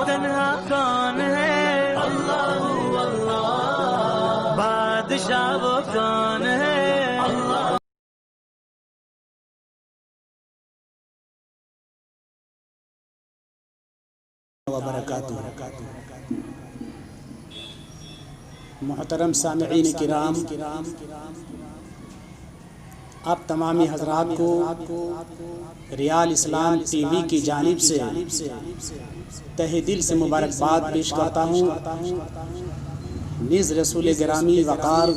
تنہا کون ہے اللہ اللہ، بادشاہ وہ کون ہے اللہ وبرکاتہ۔ محترم سامعین کرام، آپ تمامی حضرات کو ریال اسلام ٹی وی کی جانب سے تہہ دل سے مبارکباد پیش کرتا ہوں۔ نیز رسول گرامی وقار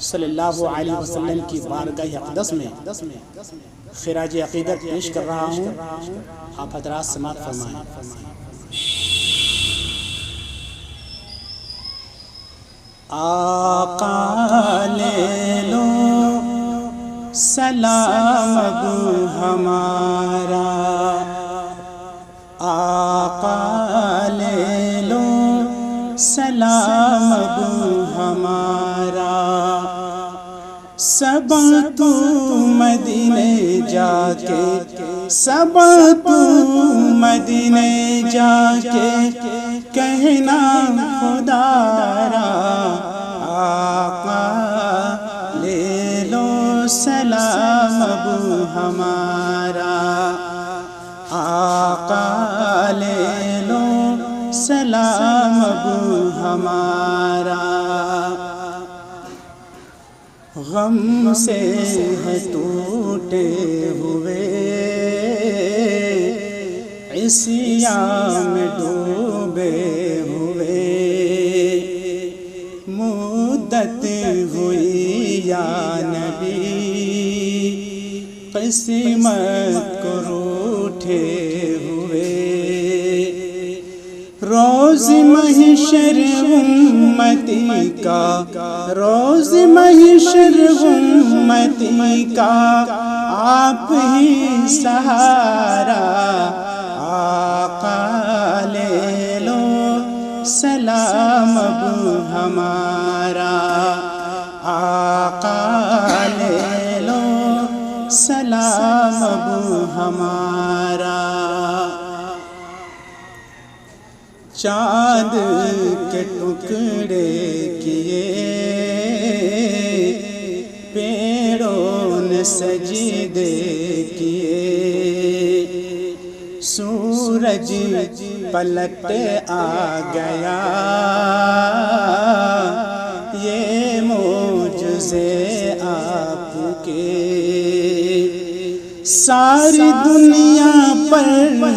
صلی اللہ علیہ وسلم کی بارگاہ اقدس میں خراج عقیدت پیش کر رہا ہوں۔ آپ حضرات سماعت فرمائیں۔ آقا لے لو سلام اب ہمارا، آقا لے لو سلام اب ہمارا، سبا تو مدینے جا کے، سبا تو مدینے جا کے کہنا خدا را، آقا لے لو سلام اب ہمارا، آقا لے لو سلام اب ہمارا، غم سے ہے ٹوٹے ہوئے، عصیان میں ڈوبے ہوئے، مدت ہوئی یا نبی قسمت کو روٹھے ہوئے، روز محشر امتی کا، روز محشر امتی کا آپ ہی سہارا، آقا لے لو سلام اب ہمارا، آقا لے لو سلام اب ہمارا، چاند کے ٹکڑے کیے پیڑوں نے سجدے کیے، سورج پلٹ آ گیا، یہ معجزے آپ کے، ساری دنیا پر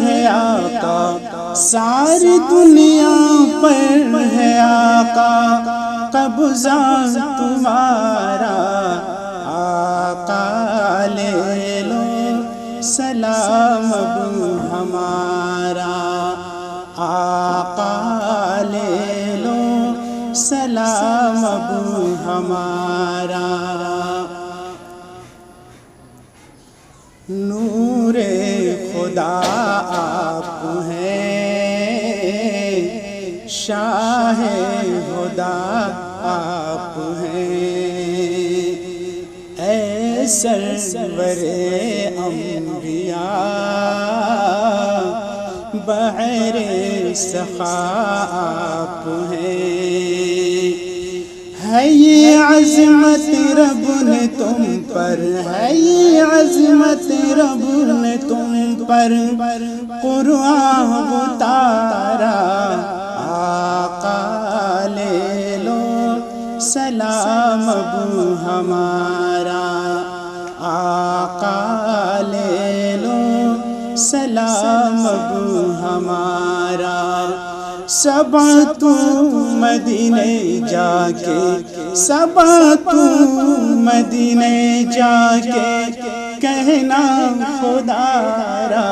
ہے آقا، ساری دنیا پر ہے آقا، قبضہ تمہارا، آقا لے لو سلام اب ہمارا، آقا لے لو سلام اب ہمارا، نور خدا آپ ہیں، شاہ خدا آپ ہیں، اے سرور انبیاء بحر سخا آپ ہیں، ہے یہ عظمت رب نے تم پر، ہے یہ عظمت رب نے تم پر قرآن اتارا، آقا لے لو سلام اب ہمارا، آقا لے لو سلام اب ہمارا، سبا تو مدینے جا کے، سبا تو مدینے جا کے کہنا خدا را،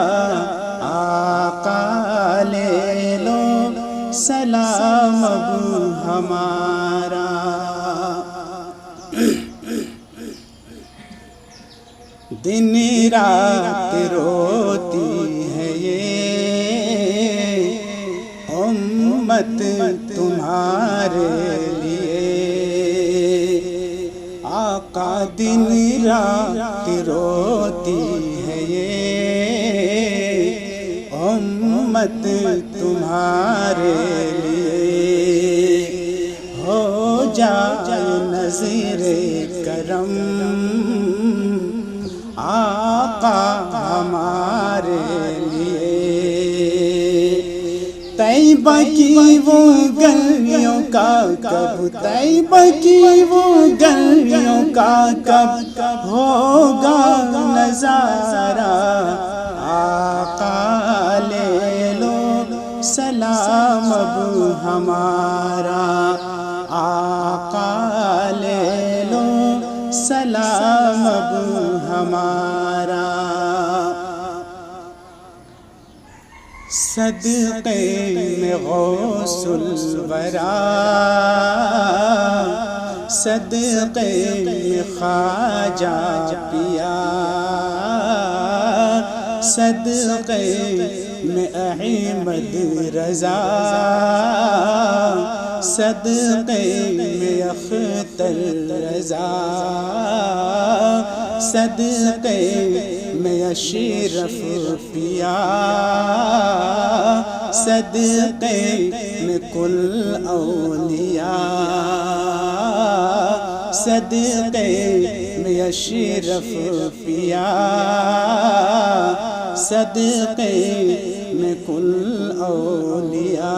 آقا لے لو سلام اب ہمارا، دن رات روتی ہے یہ امت تمہارے لیے، آقا دن رات روتی ہے یہ امت تمہارے لیے ہو جائے نظر کرم آقا ہمارے لیے طیبہ کی وہ گلیوں کا کب طیبہ کی وہ گلیوں کا کب ہوگا نظارہ آقا لے لو سلام اب ہمارا آقا لے لو سلام اب ہمارا صدقے میں غوث الورا صدقے میں خواجہ پیا صدقے میں احمد رضا صدقے میں اختر رضا صدقے میں اشرف پیا صدقے میں کل اولیاء صدقے میں اشرف پیا صدقے میں کل اولیاء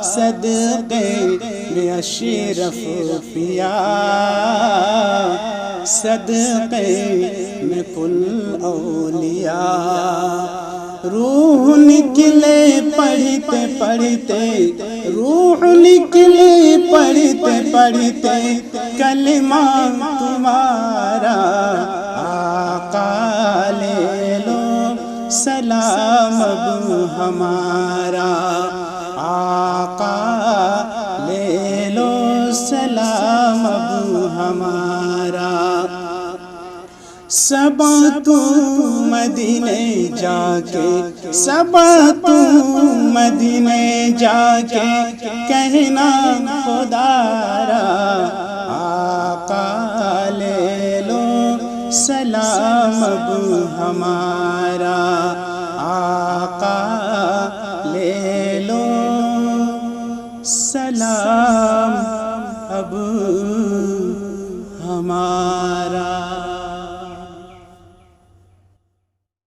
صدقے میں اشرف پیا صدقے میں کل اولیاء روح نکلے پڑھتے پڑھتے روح نکلے پڑھتے پڑھتے کلمہ تمہارا آقا لے لو سلام اب ہمارا آقا لے لو سلام اب ہمارا صبا تو مدینے جا کے صبا تو مدینے جا کے کہنا خدا را آقا لے لو سلام اب ہمارا آقا لے لو سلام